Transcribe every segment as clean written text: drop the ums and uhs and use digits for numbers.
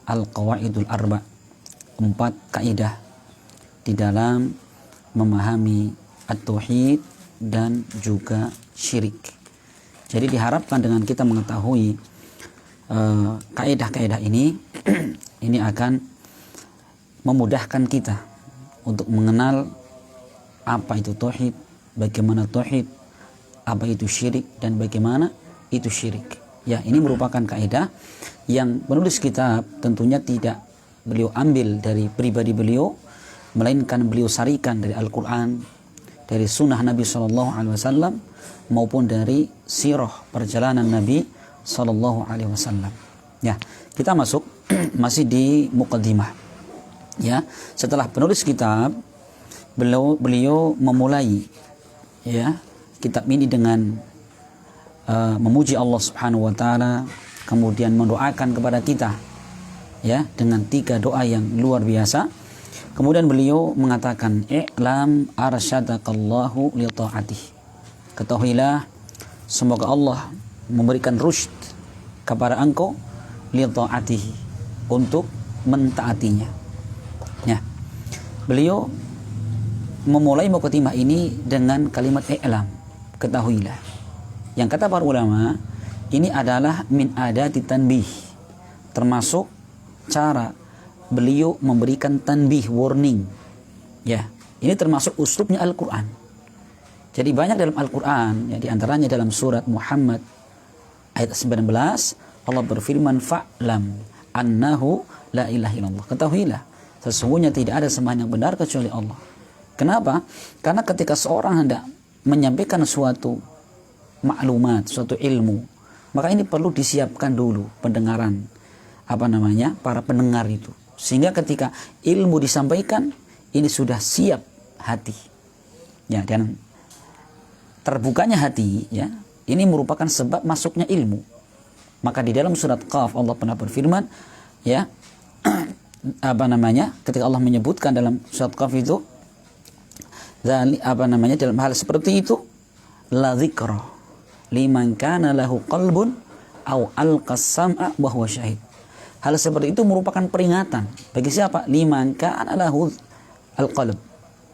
al-qawaidul arba, 4 kaidah di dalam memahami at-tauhid dan juga syirik. Jadi diharapkan dengan kita mengetahui kaidah-kaidah ini ini akan memudahkan kita untuk mengenal apa itu tauhid, bagaimana tauhid, apa itu syirik, dan bagaimana itu syirik. Ya, ini merupakan kaidah yang penulis kitab tentunya tidak beliau ambil dari pribadi beliau, melainkan beliau sarikan dari Al-Quran, dari sunnah Nabi SAW, maupun dari sirah perjalanan Nabi SAW. Ya, kita masuk masih di muqaddimah. Ya, setelah penulis kitab beliau memulai ya kitab ini dengan memuji Allah Subhanahu wa taala, kemudian mendoakan kepada kita ya dengan 3 doa yang luar biasa. Kemudian beliau mengatakan, i'lam arsyadakallahu li ta'atih. Ketahuilah semoga Allah memberikan rusyd kepada engkau li ta'atih, untuk mentaatinya. Ya. Beliau memulai muqaddimah ini dengan kalimat i'lam, ketahuilah. Yang kata para ulama, ini adalah min adati tanbih, termasuk cara beliau memberikan tanbih, warning. Ya, ini termasuk uslubnya Al-Quran. Jadi banyak dalam Al-Quran, ya, diantaranya dalam surat Muhammad ayat 19, Allah berfirman, fa'lam annahu la ilaha illallah. Ketahuilah, sesungguhnya tidak ada sembahan yang benar kecuali Allah. Kenapa? Karena ketika seorang hendak menyampaikan suatu maklumat, suatu ilmu, maka ini perlu disiapkan dulu pendengaran, para pendengar itu, sehingga ketika ilmu disampaikan ini sudah siap hati. Ya, dan terbukanya hati ya, ini merupakan sebab masuknya ilmu. Maka di dalam surat Qaf Allah pernah berfirman ya ketika Allah menyebutkan dalam surat Qaf itu dalam hal seperti itu, la dzikra liman kana lahu qalbun aw alqas sam'a wa huwa syahid. Hal seperti itu merupakan peringatan bagi siapa? Liman kana lahu alqalb,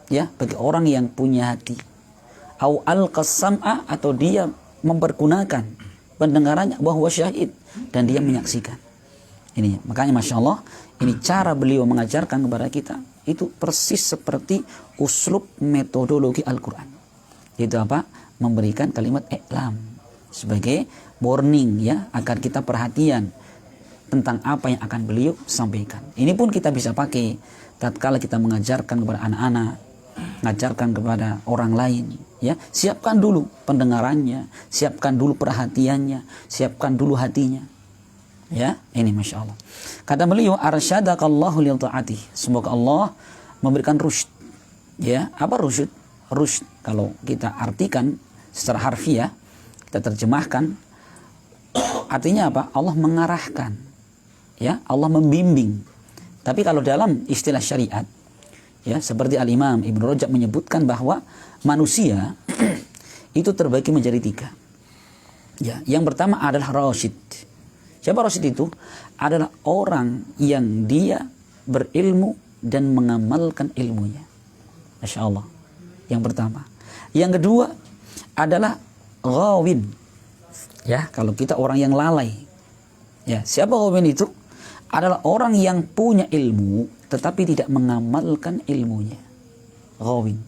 ya, bagi orang yang punya hati. Aw alqas sam'a, atau dia mempergunakan pendengarannya, wa huwa syahid, dan dia menyaksikan. Ini makanya Masya Allah, ini cara beliau mengajarkan kepada kita itu persis seperti uslub metodologi Al-Quran. Itu apa? Memberikan kalimat i'lam sebagai warning ya, agar kita perhatian tentang apa yang akan beliau sampaikan. Ini pun kita bisa pakai tatkala kita mengajarkan kepada anak-anak, mengajarkan kepada orang lain ya. Siapkan dulu pendengarannya, siapkan dulu perhatiannya, siapkan dulu hatinya. Ya, ini Masya Allah. Kata beliau, arsyadakallahu li ta'atih. Semoga Allah memberikan rusyd. Ya, apa rusyd? Rusyd kalau kita artikan secara harfiah, kita terjemahkan, artinya apa? Allah mengarahkan, ya, Allah membimbing. Tapi kalau dalam istilah syariat, ya, seperti Al-Imam Ibnu Rajab menyebutkan bahwa manusia itu terbagi menjadi 3. Ya, yang pertama adalah rasyid. Siapa rasyid itu? Adalah orang yang dia berilmu dan mengamalkan ilmunya. Masya Allah. Yang pertama. Yang kedua adalah ghawin. Ya, kalau kita orang yang lalai. Ya, siapa ghawin itu? Adalah orang yang punya ilmu tetapi tidak mengamalkan ilmunya. Ghawin.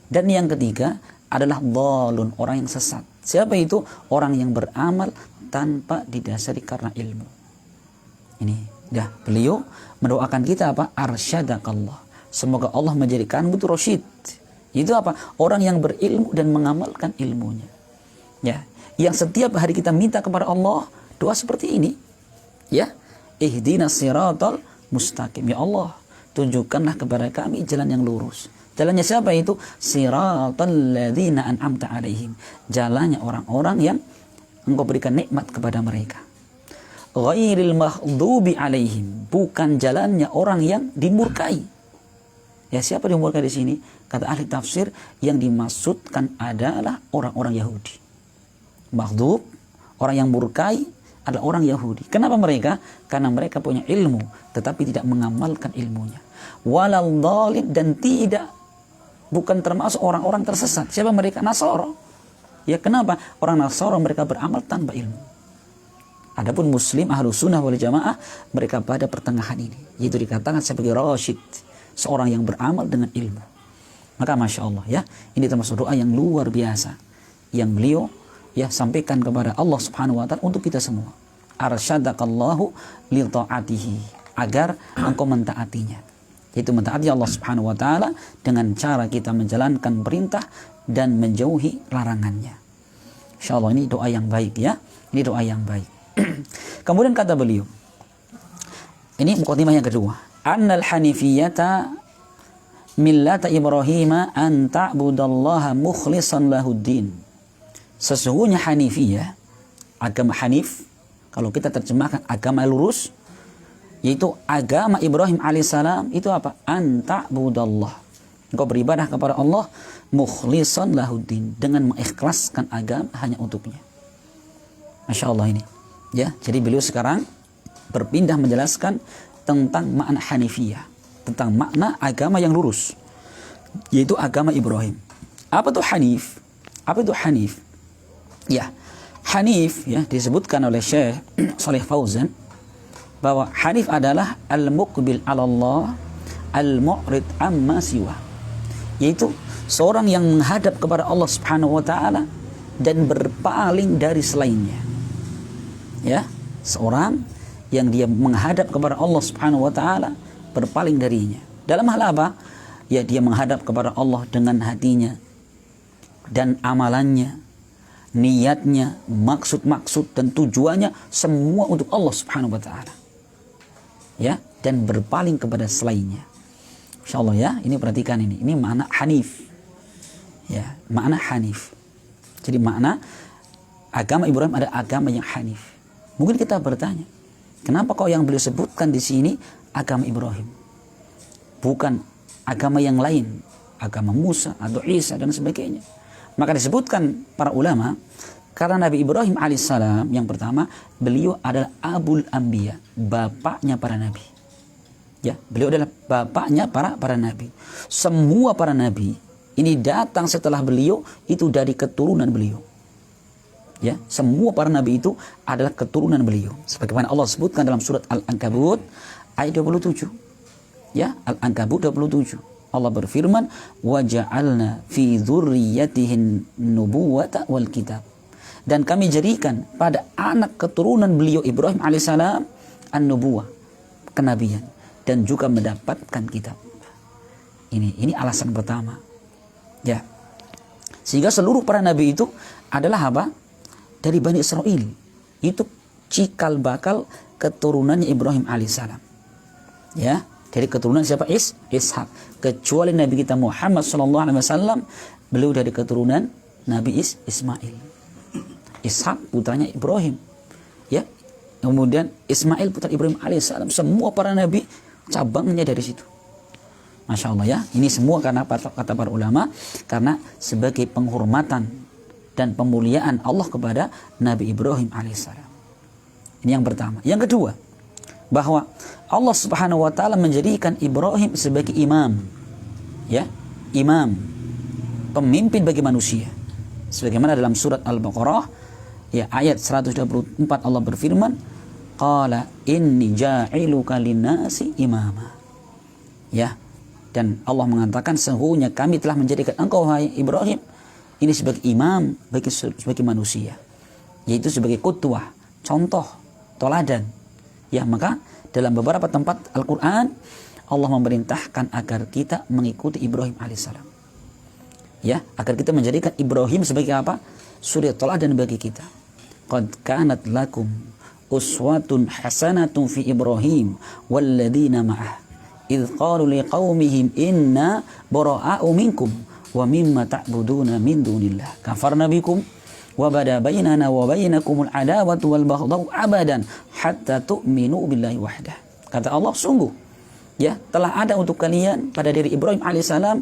Dan yang ketiga adalah dhalun, orang yang sesat. Siapa itu? Orang yang beramal tanpa didasari karena ilmu. Ini, dah beliau mendoakan kita apa? Arsyadakallah. Semoga Allah menjadikanmu itu rasyid. Itu apa? Orang yang berilmu dan mengamalkan ilmunya. Ya, yang setiap hari kita minta kepada Allah doa seperti ini. Ya, ihdinas siratal mustaqim. Ya Allah, tunjukkanlah kepada kami jalan yang lurus. Jalannya siapa itu? Siratal ladzina an'amta alaihim. Jalannya orang-orang yang Engkau berikan nikmat kepada mereka. Ghairil maghdubi alaihim. Bukan jalannya orang yang dimurkai. Ya, siapa dimurkai di sini? Kata ahli tafsir, yang dimaksudkan adalah orang-orang Yahudi. Maghdub, orang yang murkai, adalah orang Yahudi. Kenapa mereka? Karena mereka punya ilmu tetapi tidak mengamalkan ilmunya. Walal dhalin, dan bukan termasuk orang-orang tersesat. Siapa mereka? Nasara. Ya, kenapa? Orang Nasara mereka beramal tanpa ilmu. Adapun Muslim Ahlus Sunnah wal Jamaah mereka pada pertengahan ini, yaitu dikatakan sebagai rasyid, seorang yang beramal dengan ilmu. Maka Masya Allah ya, ini termasuk doa yang luar biasa yang beliau ya sampaikan kepada Allah Subhanahu wa Ta'ala untuk kita semua. Arsyadakallahu li ta'atihi, agar engkau mentaatinya, yaitu mentaati Allah Subhanahu wa Ta'ala dengan cara kita menjalankan perintah dan menjauhi larangannya. Insyaallah ini doa yang baik ya, ini doa yang baik. Kemudian kata beliau, ini mukadimah yang kedua, annal hanifiyata millata Ibrahim an ta'budallaha mukhlishan lahuddin. Sesungguhnya Hanifiyah, agama Hanif, kalau kita terjemahkan agama lurus, yaitu agama Ibrahim alaihissalam, itu apa? An ta'budallah, engkau beribadah kepada Allah mukhlishan lahuddin, dengan mengikhlaskan agama hanya untuknya. Masya Allah ini ya. Jadi beliau sekarang berpindah menjelaskan tentang makna Hanifiyah, tentang makna agama yang lurus, yaitu agama Ibrahim. Apa itu Hanif? Apa itu Hanif? Ya, Hanif ya disebutkan oleh Syekh Shalih Fauzan bahwa Hanif adalah al-muqbil 'ala Allah, al-mu'rid amma siwa, yaitu seorang yang menghadap kepada Allah Subhanahu wa Ta'ala dan berpaling dari selainnya. Ya, seorang yang dia menghadap kepada Allah Subhanahu wa Ta'ala, berpaling darinya. Dalam hal apa? Ya, dia menghadap kepada Allah dengan hatinya dan amalannya, niatnya, maksud-maksud dan tujuannya semua untuk Allah Subhanahu wa Ta'ala. Ya, dan berpaling kepada selainnya. Insyaallah ya, ini perhatikan ini makna Hanif. Ya, makna Hanif. Jadi makna agama Ibrahim ada agama yang Hanif. Mungkin kita bertanya, kenapa kok yang beliau sebutkan di sini agama Ibrahim, bukan agama yang lain, agama Musa atau Isa dan sebagainya? Maka disebutkan para ulama, karena Nabi Ibrahim alaihissalam yang pertama, beliau adalah Abul Anbiya, bapaknya para nabi. Ya, beliau adalah bapaknya para nabi. Semua para nabi ini datang setelah beliau itu dari keturunan beliau. Ya, semua para nabi itu adalah keturunan beliau. Sebagaimana Allah sebutkan dalam surat Al-Ankabut ayat 27. Ya, Al-Ankabut 27. Allah berfirman, wa ja'alna fi dzurriyyatihin nubuwata wal kitab. Dan kami jadikan pada anak keturunan beliau Ibrahim alaihissalam an-nubuwah, kenabian, dan juga mendapatkan kitab. Ini alasan pertama. Ya. Sehingga seluruh para nabi itu adalah apa? Dari Bani Israel. Itu cikal bakal keturunannya Ibrahim alaihissalam. Ya. Dari keturunan siapa? Ishak. Kecuali Nabi kita Muhammad SAW, beliau dari keturunan Nabi Ismail. Ishak putranya Ibrahim. Ya. Kemudian Ismail putra Ibrahim alaihissalam. Semua para nabi cabangnya dari situ. Masya Allah ya. Ini semua karena kata para ulama, karena sebagai penghormatan dan pemuliaan Allah kepada Nabi Ibrahim alaihissalam. Ini yang pertama. Yang kedua, bahwa Allah Subhanahu wa Ta'ala menjadikan Ibrahim sebagai imam. Ya, imam, pemimpin bagi manusia. Sebagaimana dalam surat Al-Baqarah ya ayat 124 Allah berfirman, qala inni ja'iluka linnasi imama. Ya, dan Allah mengatakan sesungguhnya kami telah menjadikan engkau wahai Ibrahim ini sebagai imam bagi manusia, yaitu sebagai qudwah, contoh, teladan. Ya, maka dalam beberapa tempat Al-Quran Allah memerintahkan agar kita mengikuti Ibrahim alaihissalam. Ya, agar kita menjadikan Ibrahim sebagai apa? Suri teladan bagi kita. Qad kanat lakum uswatun hasanatun fi Ibrahim walladzina ma'ah idz qalu liqaumihim inna bara'a'u minkum wa mimma ta'buduna min dunillah kafarna bikum wa bada bainana wa bainakumul adawatu wal baghdau abadan hatta tu'minu billahi wahdah. Kata Allah, sungguh ya telah ada untuk kalian pada diri Ibrahim alaihissalam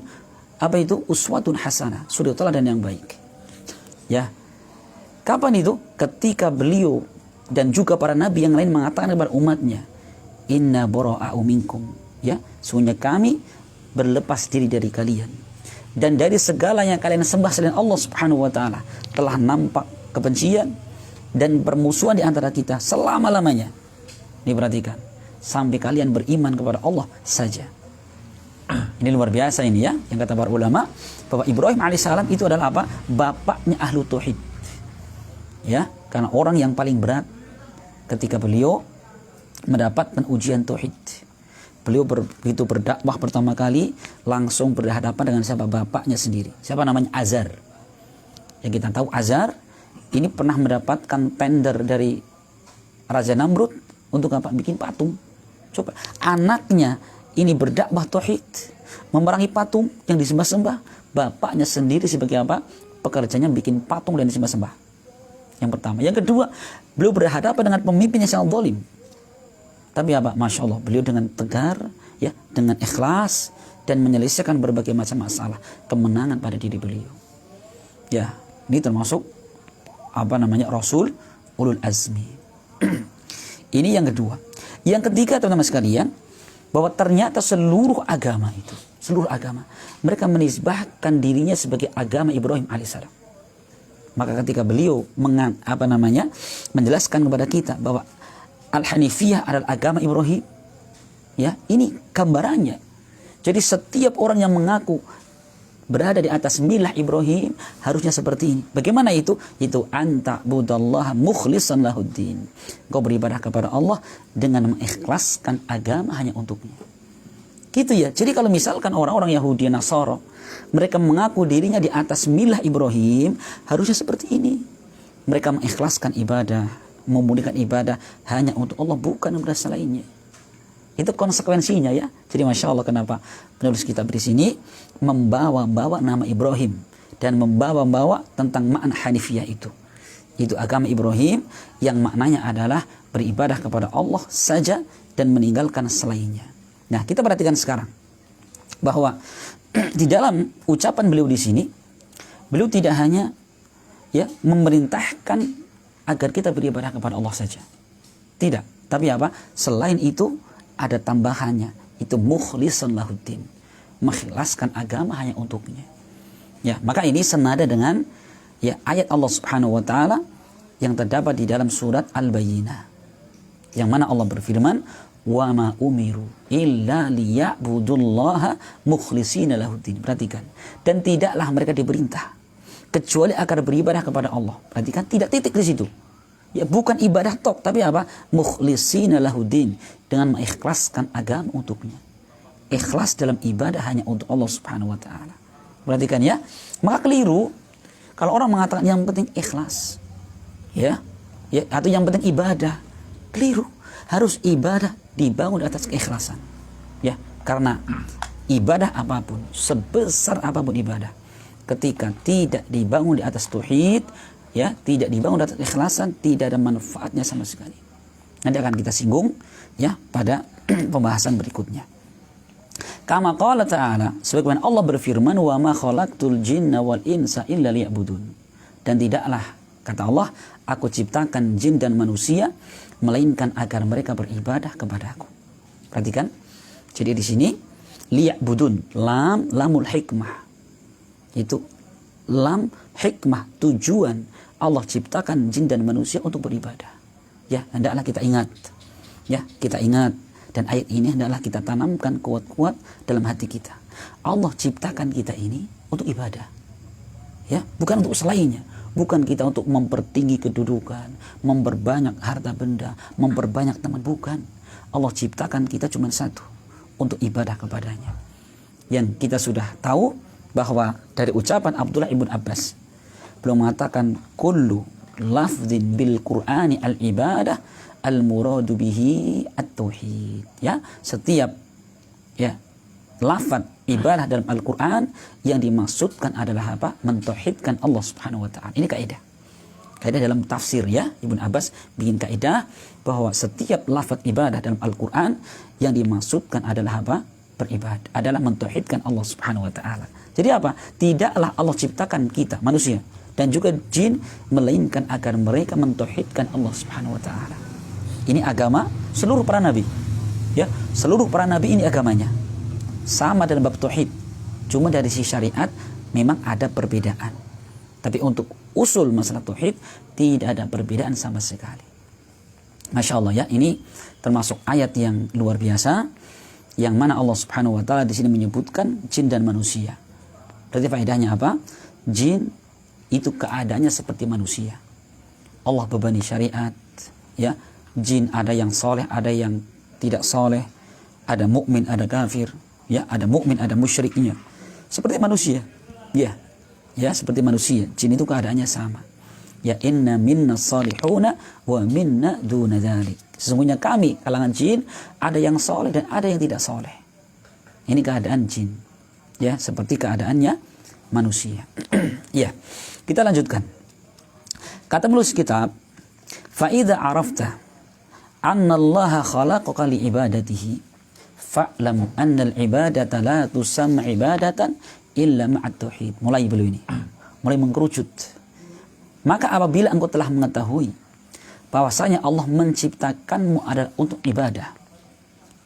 apa itu? Uswatun hasanah, suri teladan yang baik. Ya. Kapan itu? Ketika beliau dan juga para nabi yang lain mengatakan kepada umatnya, inna bara'u minkum, ya, sesungguhnya kami berlepas diri dari kalian dan dari segala yang kalian sembah selain Allah Subhanahu wa taala. Telah nampak kebencian dan permusuhan di antara kita selama-lamanya. Diperhatikan, sampai kalian beriman kepada Allah saja. Ini luar biasa ini ya, yang kata para ulama bahwa Ibrahim alaihissalam itu adalah apa? Bapaknya ahlu tauhid. Ya, karena orang yang paling berat ketika beliau mendapatkan ujian tauhid. Beliau begitu berdakwah pertama kali langsung berhadapan dengan siapa? Bapaknya sendiri. Siapa namanya? Azar. Yang kita tahu Azar ini pernah mendapatkan tender dari Raja Namrud untuk apa? Bikin patung. Coba, anaknya ini berdakwah tauhid, memerangi patung yang disembah-sembah. Bapaknya sendiri sebagai apa? Pekerjanya bikin patung dan disembah-sembah. Yang pertama. Yang kedua, beliau berhadapan dengan pemimpin yang sangat zalim. Tapi apa? Masya Allah, beliau dengan tegar, ya, dengan ikhlas dan menyelesaikan berbagai macam masalah, kemenangan pada diri beliau. Ya, ini termasuk apa namanya? Rasul ulul azmi. Ini yang kedua. Yang ketiga, teman-teman sekalian, bahwa ternyata seluruh agama itu, seluruh agama, mereka menisbahkan dirinya sebagai agama Ibrahim alaihissalam. Maka ketika beliau menjelaskan kepada kita bahwa Al-Hanifiyah adalah agama Ibrahim, ya, ini gambarannya. Jadi setiap orang yang mengaku berada di atas milah Ibrahim harusnya seperti ini. Bagaimana itu? Itu anta budallaha mukhlishan lahuddin. Kau beribadah kepada Allah dengan mengikhlaskan agama hanya untuknya. Gitu ya. Jadi kalau misalkan orang-orang Yahudi Nasara mereka mengaku dirinya di atas milah Ibrahim, harusnya seperti ini. Mereka mengikhlaskan ibadah, memurnikan ibadah hanya untuk Allah, bukan berasa lainnya. Itu konsekuensinya ya. Jadi Masya Allah, kenapa penulis kitab di sini membawa-bawa nama Ibrahim dan membawa-bawa tentang makna Hanifiyah itu. Itu agama Ibrahim yang maknanya adalah beribadah kepada Allah saja dan meninggalkan selainnya. Nah, kita perhatikan sekarang bahwa di dalam ucapan beliau di sini, beliau tidak hanya ya memerintahkan agar kita beribadah kepada Allah saja. Tidak, tapi apa? Selain itu ada tambahannya, itu mukhlishan lahuddin, mengikhlaskan agama hanya untuknya. Ya, maka ini senada dengan ya ayat Allah Subhanahu wa taala yang terdapat di dalam surat Al-Bayyinah. Yang mana Allah berfirman, "Wa ma umiru illa liya'budullaha mukhlishina lahuddin." Perhatikan. Dan tidaklah mereka diperintah kecuali agar beribadah kepada Allah. Perhatikan, tidak titik di situ. Ya, bukan ibadah tok, tapi apa? Mukhlishina lahuddin, dengan mengikhlaskan agama untuknya. Ikhlas dalam ibadah hanya untuk Allah Subhanahu wa taala. Perhatikan ya. Maka keliru kalau orang mengatakan yang penting ikhlas. Ya, atau yang penting ibadah. Keliru. Harus ibadah dibangun di atas keikhlasan. Ya, karena ibadah apapun, sebesar apapun ibadah, ketika tidak dibangun di atas tauhid, ya, tidak dibangun di atas keikhlasan, tidak ada manfaatnya sama sekali. Nanti akan kita singgung ya pada pembahasan berikutnya. Kama qala ta'ala, sebagaimana Allah berfirman, wa ma khalaqtul jinna wal insa illa liya'budun. Dan tidaklah, kata Allah, aku ciptakan jin dan manusia melainkan agar mereka beribadah kepadaku. Perhatikan. Jadi di sini liya'budun, lamul hikmah. Itu lam hikmah, tujuan Allah ciptakan jin dan manusia untuk beribadah. Ya, hendaklah kita ingat. Ya, kita ingat. Dan ayat ini hendaklah kita tanamkan kuat-kuat dalam hati kita. Allah ciptakan kita ini untuk ibadah. Ya, bukan untuk selainnya. Bukan kita untuk mempertinggi kedudukan, memperbanyak harta benda, memperbanyak teman. Bukan. Allah ciptakan kita cuma satu, untuk ibadah kepadanya. Yang kita sudah tahu bahwa dari ucapan Abdullah ibn Abbas, beliau mengatakan, kullu lafdhin bil Qur'ani al-ibadah al-muradu bihi at-tauhid. Ya, setiap ya lafaz ibadah dalam Al-Qur'an yang dimaksudkan adalah apa? Mentauhidkan Allah Subhanahu wa taala. Ini kaidah. Kaidah dalam tafsir ya, Ibn Abbas bikin kaidah bahwa setiap lafaz ibadah dalam Al-Qur'an yang dimaksudkan adalah apa? Beribadah, adalah mentauhidkan Allah Subhanahu wa taala. Jadi apa? Tidaklah Allah ciptakan kita manusia dan juga jin, melainkan agar mereka mentauhidkan Allah Subhanahu wa taala. Ini agama seluruh para nabi. Ya, seluruh para nabi ini agamanya sama dalam bab tauhid. Cuma dari sisi syariat memang ada perbedaan. Tapi untuk usul masalah tauhid tidak ada perbedaan sama sekali. Masya Allah ya, ini termasuk ayat yang luar biasa, yang mana Allah Subhanahu wa taala di sini menyebutkan jin dan manusia. Berarti faedahnya apa? Jin itu keadaannya seperti manusia. Allah bebani syariat, ya. Jin ada yang soleh, ada yang tidak soleh, ada mukmin, ada kafir, ya, ada mukmin, ada musyriknya. Seperti manusia, ya, ya, seperti manusia. Jin itu keadaannya sama. Ya, inna minna salihuna wa minna duna dzalik. Sesungguhnya kami kalangan jin ada yang soleh dan ada yang tidak soleh. Ini keadaan jin, ya, seperti keadaannya manusia. Ya, kita lanjutkan. Kata penulis kitab, fa idza arafta anna Allah khalaqaka li ibadatihi fa'lam anna al-ibadata la tusamma ibadatan illa ma'at tauhid. Mulai beliau ini, mulai mengkerucut. Maka apabila engkau telah mengetahui bahwasanya Allah menciptakanmu adalah untuk ibadah,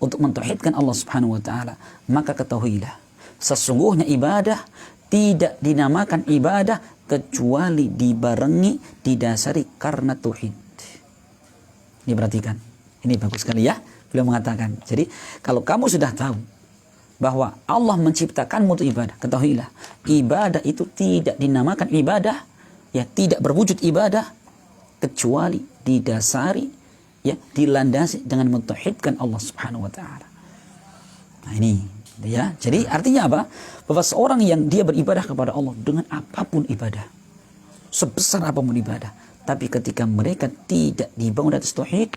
untuk mentauhidkan Allah Subhanahu wa taala, maka ketahuilah sesungguhnya ibadah tidak dinamakan ibadah kecuali dibarengi, didasari karena tauhid. Ini perhatikan, ini bagus sekali ya. Beliau mengatakan, jadi kalau kamu sudah tahu bahwa Allah menciptakanmu untuk ibadah, ketahuilah ibadah itu tidak dinamakan ibadah, ya, tidak berwujud ibadah kecuali didasari, ya, dilandasi dengan mentauhidkan Allah Subhanahu wa taala. Nah, ini ya. Jadi artinya apa? Bahwa seorang yang dia beribadah kepada Allah dengan apapun ibadah, sebesar apapun ibadah, tapi ketika mereka tidak dibangun atas tauhid,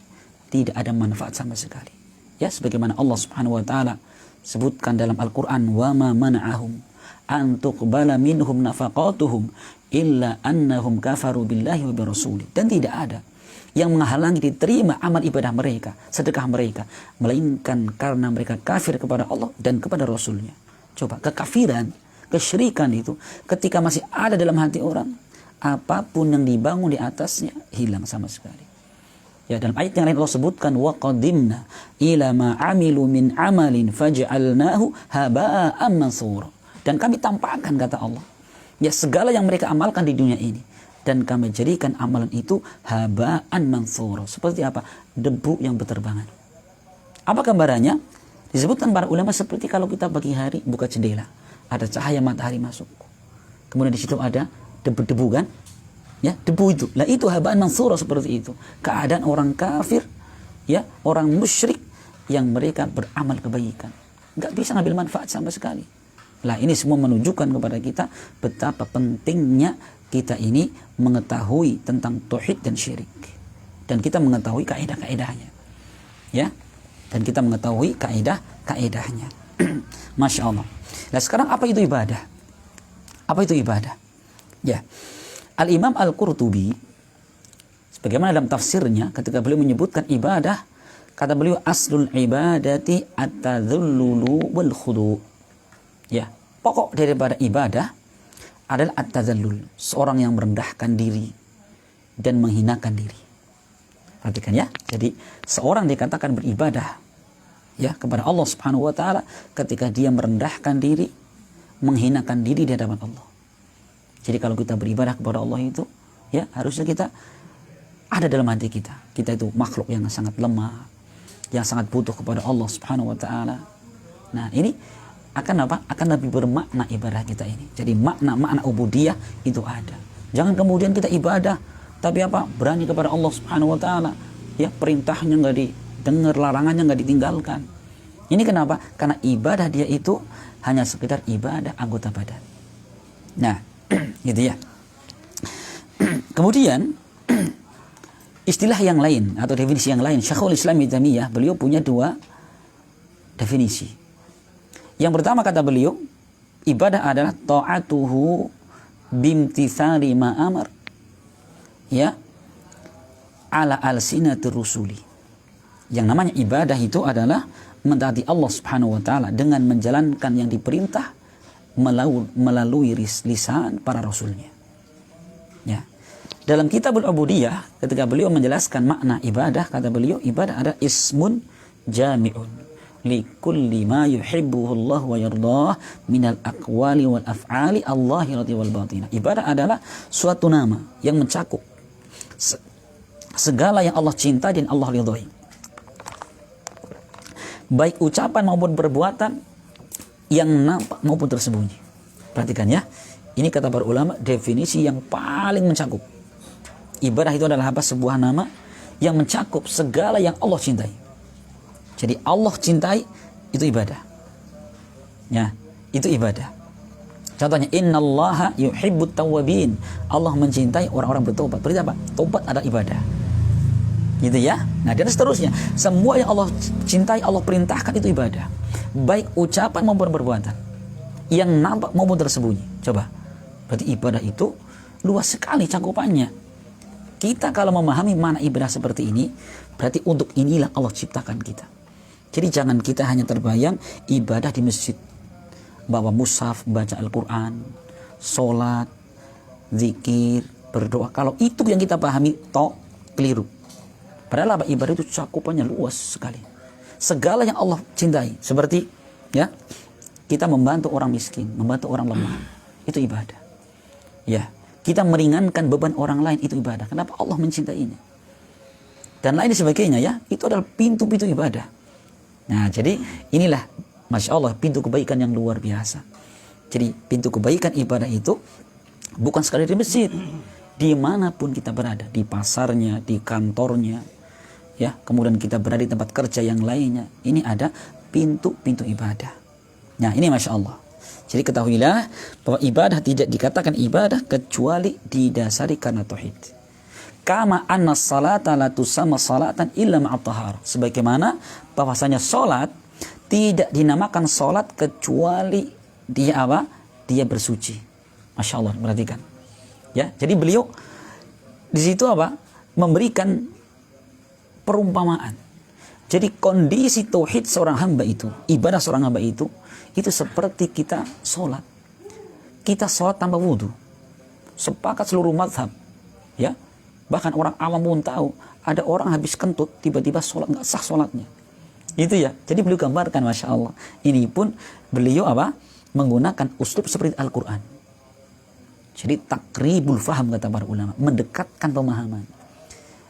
tidak ada manfaat sama sekali. Ya, sebagaimana Allah Subhanahu wa taala sebutkan dalam Al-Qur'an, wa ma mana'ahum an tuqbala minhum nafaqatuhum illa annahum kafaru billahi wa birasuli. Dan tidak ada yang menghalangi diterima amal ibadah mereka, sedekah mereka, melainkan karena mereka kafir kepada Allah dan kepada Rasulnya. Coba, kekafiran, kesyirikan itu ketika masih ada dalam hati orang, apapun yang dibangun di atasnya hilang sama sekali. Ya, dalam ayat yang lain Allah sebutkan, wa qadimna ila ma amilu min amalin faj'alnahu haba'an mansura. Dan kami tampakkan, kata Allah, ya, segala yang mereka amalkan di dunia ini, dan kami jadikan amalan itu haba'an mansura. Seperti apa? Debu yang berterbangan. Apa gambarannya? Disebutkan para ulama seperti kalau kita pagi hari buka jendela, ada cahaya matahari masuk, kemudian di situ ada debu-debu, kan? Ya, debu itu. Lah itu haba'an mansura, seperti itu. Keadaan orang kafir, ya, orang musyrik yang mereka beramal kebaikan, nggak bisa ngambil manfaat sama sekali. Lah ini semua menunjukkan kepada kita betapa pentingnya kita ini mengetahui tentang tauhid dan syirik, dan kita mengetahui kaidah-kaidahnya, ya, dan kita mengetahui kaidah-kaidahnya. Masya Allah. Nah sekarang apa itu ibadah? Apa itu ibadah? Ya, Al-Imam Al-Qurtubi sebagaimana dalam tafsirnya ketika beliau menyebutkan ibadah, kata beliau, aslul ibadati at-tadzullulu wal khudu'. Ya, pokok daripada ibadah adalah at-tadzallul, seorang yang merendahkan diri dan menghinakan diri. Perhatikan ya. Jadi seorang dikatakan beribadah, ya, kepada Allah Subhanahu wa taala ketika dia merendahkan diri, menghinakan diri di hadapan Allah. Jadi kalau kita beribadah kepada Allah itu, ya, harusnya kita ada dalam hati kita. Kita itu makhluk yang sangat lemah, yang sangat butuh kepada Allah Subhanahu wa taala. Nah, ini akan apa? Akan lebih bermakna ibadah kita ini. Jadi makna ubudiyah itu ada. Jangan kemudian kita ibadah tapi apa? Berani kepada Allah Subhanahu wa taala. Ya, perintahnya enggak didengar, larangannya enggak ditinggalkan. Ini kenapa? Karena ibadah dia itu hanya sekedar ibadah anggota badan. Nah, gitu ya. Kemudian istilah yang lain atau definisi yang lain, Syekhul Islam Ibnu Taimiyah, beliau punya dua definisi. Yang pertama kata beliau, ibadah adalah ta'atuhu bimtithali ma'amar, ya, ala alsinatir rusuli. Yang namanya ibadah itu adalah mentaati Allah Subhanahu wa taala dengan menjalankan yang diperintah melalui lisan para rasulnya. Ya. Dalam Kitabul Ubudiyah, ketika beliau menjelaskan makna ibadah, kata beliau, ibadah ada ismun jami'un li kulli ma yuhibbuhu Allah wa yardah minal aqwali wal af'ali Allahirati wal batinah. Ibadah adalah suatu nama yang mencakup segala yang Allah cinta dan Allah ridhoi, baik ucapan maupun perbuatan yang nampak maupun tersembunyi. Perhatikan ya, ini kata para ulama definisi yang paling mencakup. Ibadah itu adalah apa? Sebuah nama yang mencakup segala yang Allah cintai. Jadi Allah cintai, itu ibadah. Ya, itu ibadah. Contohnya, innallaha yuhibbut tawwabin. Allah mencintai orang-orang bertobat. Berarti apa? Tobat adalah ibadah. Gitu ya. Nah, dan seterusnya. Semua yang Allah cintai, Allah perintahkan itu ibadah. Baik ucapan maupun perbuatan. Yang nampak maupun tersembunyi. Coba. Berarti ibadah itu luas sekali cakupannya. Kita kalau memahami mana ibadah seperti ini, berarti untuk inilah Allah ciptakan kita. Jadi jangan kita hanya terbayang ibadah di masjid. Bawa mushaf, baca Al-Quran, sholat, zikir, berdoa. Kalau itu yang kita pahami, keliru. Padahal apa? Ibadah itu cakupannya luas sekali. Segala yang Allah cintai. Seperti ya, kita membantu orang miskin, membantu orang lemah. Itu ibadah. Ya, kita meringankan beban orang lain, itu ibadah. Kenapa? Allah mencintainya. Dan lain sebagainya ya, itu adalah pintu-pintu ibadah. Nah, jadi inilah Masya Allah, pintu kebaikan yang luar biasa. Jadi pintu kebaikan ibadah itu bukan sekali di masjid, dimanapun kita berada, di pasarnya, di kantornya, ya, kemudian kita berada di tempat kerja yang lainnya. Ini ada pintu-pintu ibadah. Nah, ini Masya Allah. Jadi ketahuilah bahwa ibadah tidak dikatakan ibadah kecuali didasari karena tauhid. Kama anna salata la tusamma salatan illa ma'at tahar. Sebagaimana bahwasanya salat tidak dinamakan salat kecuali dia apa? Dia bersuci. Masya Allah, perhatikan. Ya, jadi beliau di situ apa? Memberikan perumpamaan. Jadi kondisi tauhid seorang hamba itu, ibadah seorang hamba itu seperti kita sholat. Kita sholat tanpa wudhu. Sepakat seluruh mazhab. Ya, bahkan orang awam pun tahu, ada orang habis kentut tiba-tiba sholat nggak sah sholatnya. Itu ya. Jadi beliau gambarkan, Masya Allah. Ini pun beliau apa? Menggunakan uslub seperti Al-Quran. Jadi takribul faham kata para ulama, mendekatkan pemahaman.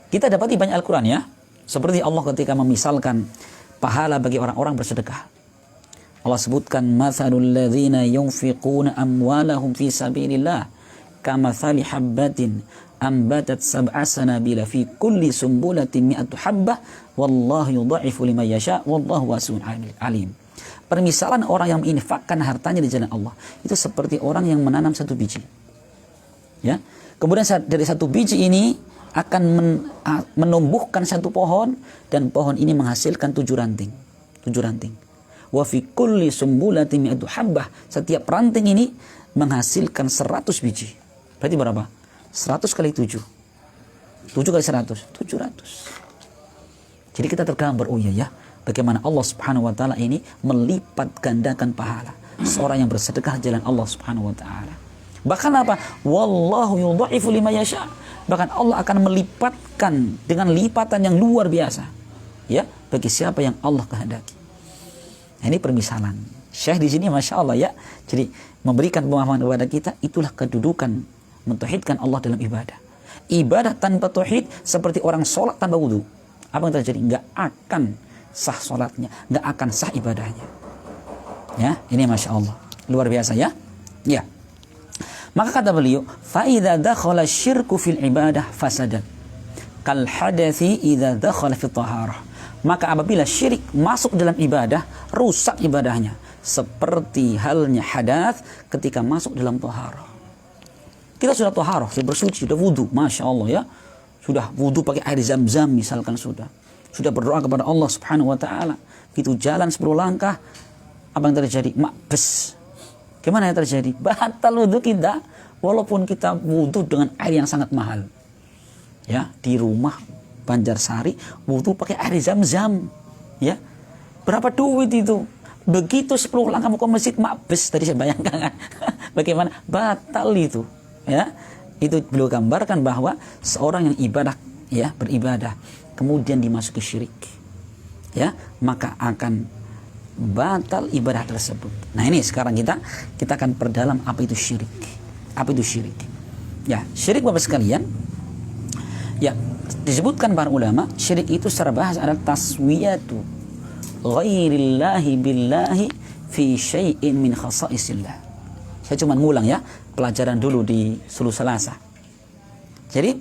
Kita dapati banyak Al-Quran ya. Seperti Allah ketika memisalkan pahala bagi orang-orang bersedekah. Allah sebutkan mathalul ladzina yunfiquna amwalahum fi sabilillah kamathali habbatin ambatat sab'a sanabila fi kulli sumbulatin mi'atu habbah wallahu yudha'ifu liman yasha wallahu wasi'un alim. Permisalan orang yang menginfakkan hartanya di jalan Allah itu seperti orang yang menanam satu biji. Ya. Kemudian dari satu biji ini akan menumbuhkan satu pohon, dan pohon ini menghasilkan 7 ranting. 7 ranting. Wa fi kulli sumbulatin mi'atu habbah. Setiap ranting ini menghasilkan 100 biji. Berarti berapa? 100 kali 7. 7 kali 100. 700. Jadi kita tergambar, oh iya ya, bagaimana Allah Subhanahu wa taala ini melipat gandakan pahala seorang yang bersedekah jalan Allah Subhanahu wa taala. Bahkan apa? Wallahu yudha'ifu liman yasha. Bahkan Allah akan melipatkan dengan lipatan yang luar biasa. Ya, bagi siapa yang Allah kehendaki. Nah, ini permisalan. Syekh di sini Masya Allah ya. Jadi memberikan pemahaman kepada kita, itulah kedudukan mentauhidkan Allah dalam ibadah. Ibadah tanpa tauhid seperti orang sholat tanpa wudu. Apa yang terjadi? Nggak akan sah sholatnya, nggak akan sah ibadahnya. Ya, ini Masya Allah. Luar biasa ya. Ya. Maka kata beliau, فَإِذَا دَخَلَ الشِّرْكُ فِي الْعِبَادَةِ فَسَدَتْ كَالْحَدَثِ إِذَا دَخَلَ فِي الطَّهَارَةِ. Maka apabila syirik masuk dalam ibadah, rusak ibadahnya. Seperti halnya hadath ketika masuk dalam taharah. Kita sudah taharah, sudah bersuci, sudah wudu, Masya Allah ya. Sudah wudu pakai air zam-zam misalkan sudah. Sudah berdoa kepada Allah Subhanahu wa ta'ala. Begitu jalan 10 langkah, apa yang terjadi? Makbes. Gimana yang terjadi? Batal wudu kita, walaupun kita wudu dengan air yang sangat mahal. Ya, di rumah Banjarsari wudu pakai air zam-zam. Ya. Berapa duit itu? Begitu 10 langkah mau ke masjid, makbes. Tadi saya bayangkan kan. Bagaimana? Batal itu. Ya. Itu beliau gambarkan bahwa seorang yang beribadah kemudian dimasuki syirik, ya, maka akan batal ibadah tersebut. Nah, ini sekarang kita akan perdalam apa itu syirik. Apa itu syirik? Ya, syirik Bapak sekalian, ya, disebutkan para ulama, syirik itu secara bahasa adalah taswiyatu ghairillahi billahi fi syai'in min khasaisillah. Saya cuma ngulang ya, pelajaran dulu di Sulu Selasa. Jadi,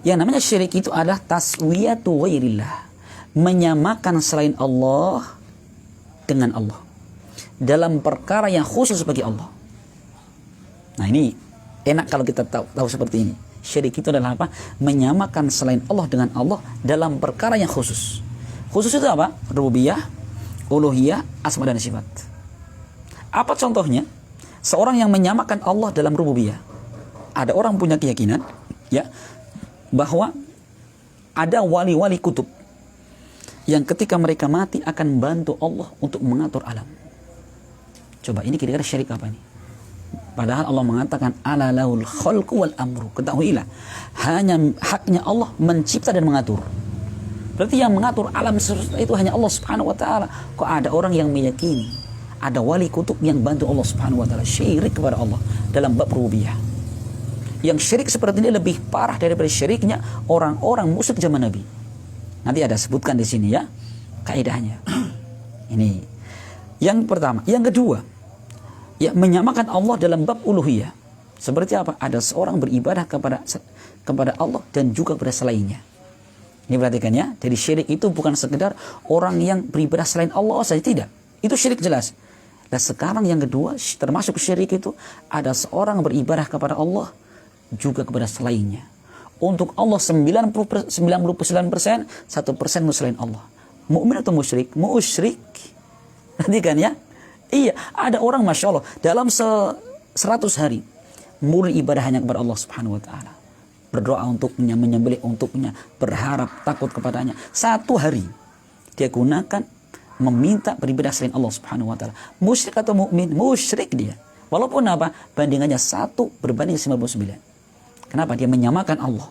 yang namanya syirik itu adalah taswiyatu ghairillah, menyamakan selain Allah dengan Allah dalam perkara yang khusus bagi Allah. Nah, ini enak kalau kita tahu seperti ini. Syirik itu adalah apa? Menyamakan selain Allah dengan Allah dalam perkara yang khusus. Khusus itu apa? Rububiyah, uluhiyah, asma dan sifat. Apa contohnya? Seorang yang menyamakan Allah dalam rububiyah. Ada orang punya keyakinan, ya, bahwa ada wali-wali kutub yang ketika mereka mati akan bantu Allah untuk mengatur alam. Coba ini kira-kira syirik apa ini? Padahal Allah mengatakan ala lahul khalqu wal amru. Ketahuilah, hanya haknya Allah mencipta dan mengatur. Berarti yang mengatur alam itu hanya Allah Subhanahu wa taala. Kok ada orang yang meyakini ada wali kutub yang bantu Allah Subhanahu wa taala? Syirik kepada Allah dalam bab rububiyah. Yang syirik seperti ini lebih parah daripada syiriknya orang-orang musyrik zaman Nabi. Nanti ada sebutkan di sini ya kaidahnya. Ini yang pertama. Yang kedua, ya, menyamakan Allah dalam bab uluhiyah. Seperti apa? Ada seorang beribadah kepada Allah dan juga kepada selainnya. Ini perhatikan ya. Jadi syirik itu bukan sekedar orang yang beribadah selain Allah saja, tidak. Itu syirik jelas. Dan sekarang yang kedua, termasuk syirik itu ada seorang beribadah kepada Allah juga kepada selainnya. Untuk Allah 99%, 1% selain Allah. Mukmin atau musyrik? Musyrik. Nanti kan ya? Iya, ada orang Masya Allah dalam 100 hari murni ibadah hanya kepada Allah Subhanahu wa taala. Berdoa untuknya, menyembelih untuknya, berharap takut kepadanya. 1 hari dia gunakan meminta beribadah selain Allah Subhanahu wa taala. Musyrik atau mukmin? Musyrik dia. Walaupun apa? Bandingannya 1 berbanding 99. Kenapa? Dia menyamakan Allah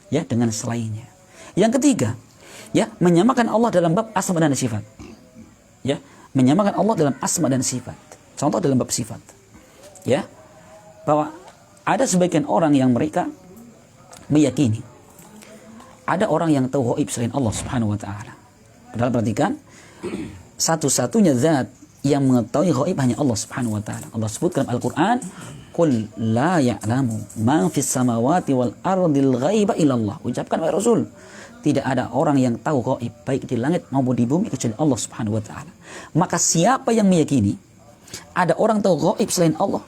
ya dengan selainnya. Yang ketiga, ya, menyamakan Allah dalam bab asma dan sifat. Ya, menyamakan Allah dalam asma dan sifat. Contoh dalam bab sifat. Ya. Bahwa ada sebagian orang yang mereka meyakini ada orang yang tahu gaib selain Allah Subhanahu wa taala. Padahal perhatikan, satu-satunya zat yang mengetahui gaib hanya Allah Subhanahu wa taala. Allah sebutkan Al-Qur'an, "Qul la ya'lamu ma fis samawati wal ardil ghaiba illallah." Ucapkan wahai Rasul, tidak ada orang yang tahu gaib baik di langit maupun di bumi kecuali Allah Subhanahu wa taala. Maka siapa yang meyakini ada orang tahu gaib selain Allah,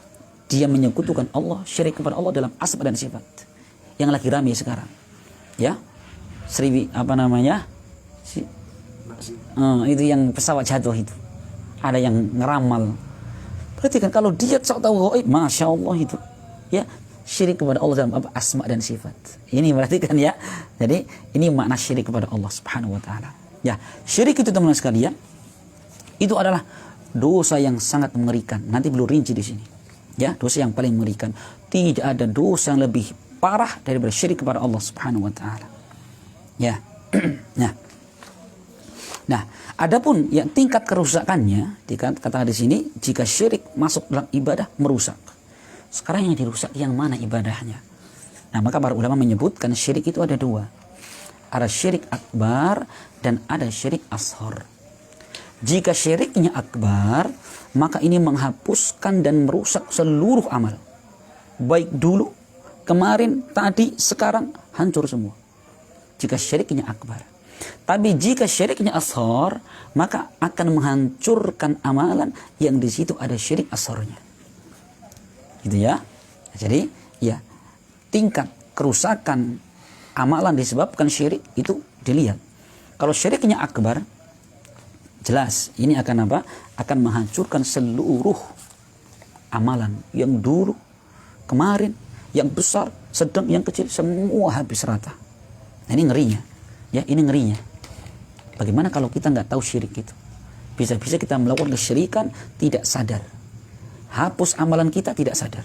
dia menyekutukan Allah, syirik kepada Allah dalam asma dan sifat. Yang lagi ramai sekarang. Ya. Itu yang pesawat jatuh itu. Ada yang ngeramal. Perhatikan, kalau dia tahu gaib, Masya Allah itu. Ya, syirik kepada Allah dalam asma dan sifat. Ini perhatikan ya. Jadi ini makna syirik kepada Allah Subhanahu wa taala. Ya, syirik itu teman-teman sekalian, itu adalah dosa yang sangat mengerikan. Nanti belum rinci di sini. Ya, dosa yang paling mengerikan. Tidak ada dosa yang lebih parah daripada syirik kepada Allah Subhanahu wa taala. Ya. Nah, adapun yang tingkat kerusakannya, dikatakan di sini, jika syirik masuk dalam ibadah merusak. Sekarang yang dirusak yang mana ibadahnya? Nah, maka para ulama menyebutkan syirik itu ada 2. Ada syirik akbar dan ada syirik ashar. Jika syiriknya akbar, maka ini menghapuskan dan merusak seluruh amal. Baik dulu, kemarin, tadi, sekarang, hancur semua. Jika syiriknya akbar. Tapi jika syiriknya ashar, maka akan menghancurkan amalan yang di situ ada syirik asharnya. Gitu ya. Jadi, ya, tingkat kerusakan amalan disebabkan syirik itu dilihat. Kalau syiriknya akbar, jelas ini akan apa? Akan menghancurkan seluruh amalan yang dulu, kemarin, yang besar, sedang, yang kecil, semua habis rata. Nah, ini ngerinya. Ya, ini ngerinya. Bagaimana kalau kita nggak tahu syirik itu? Bisa-bisa kita melakukan kesyirikan tidak sadar. Hapus amalan kita tidak sadar.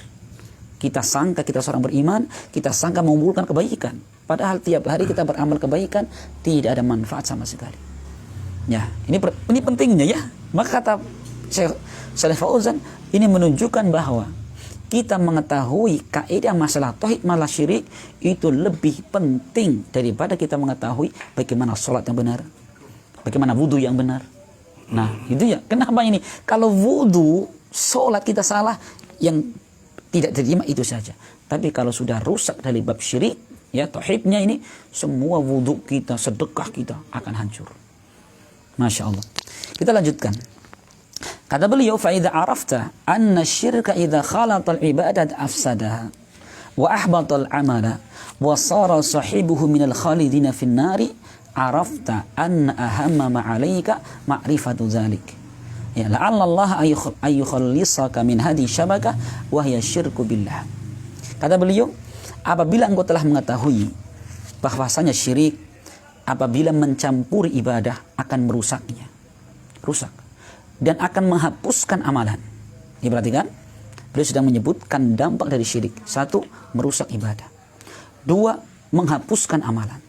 Kita sangka kita seorang beriman, kita sangka mengumpulkan kebaikan. Padahal tiap hari kita beramal kebaikan, tidak ada manfaat sama sekali. Ya, ini pentingnya ya. Maka kata Syekh Shalih Fauzan, ini menunjukkan bahwa kita mengetahui kaidah masalah tauhid masalah syirik itu lebih penting daripada kita mengetahui bagaimana sholat yang benar, bagaimana wudu yang benar. Nah, itu ya. Kenapa ini? Kalau wudu, sholat kita salah, yang tidak diterima itu saja. Tapi kalau sudah rusak dari bab syirik, ya tauhidnya ini, semua wudu kita, sedekah kita akan hancur. Masya Allah. Kita lanjutkan. Kata beliau, فَإِذَا عَرَفْتَ أَنَّ الشِّرْكَ إِذَا خَلَطَ الْعِبَادَةَ أَفْسَدَهَا وَأَحْبَطَ الْعَمَلَ وَصَارَ صَاحِبُهُ مِنَ الْخَالِدِينَ فِي النَّارِ عَرَفْتَ أَنَّ أَهَمَّ مَا عَلَيْكَ مَعْرِفَةُ ذَلِكَ. Ya, la'alla Allah ayyukhallisaka min hadi syabakah wa hiya syirku billah. Kata beliau, apabila engkau telah mengetahui bahwasanya syirik apabila mencampuri ibadah akan merusaknya, rusak, dan akan menghapuskan amalan. Ini perhatikan, beliau sedang menyebutkan dampak dari syirik. 1, merusak ibadah. 2, menghapuskan amalan.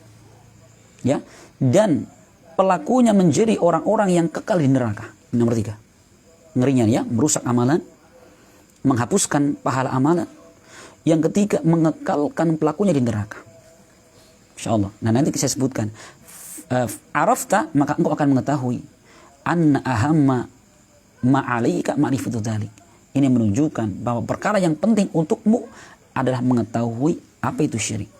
Ya, dan pelakunya menjadi orang-orang yang kekal di neraka. Nomor 3, ngerinya ya, merusak amalan, menghapuskan pahala amalan. Yang ketiga, mengekalkan pelakunya di neraka. InsyaAllah. Nah, nanti saya sebutkan. Arafta, maka engkau akan mengetahui anna ahamma ma'alika ma'rifatu dzalik. Ini menunjukkan bahwa perkara yang penting untukmu adalah mengetahui apa itu syirik.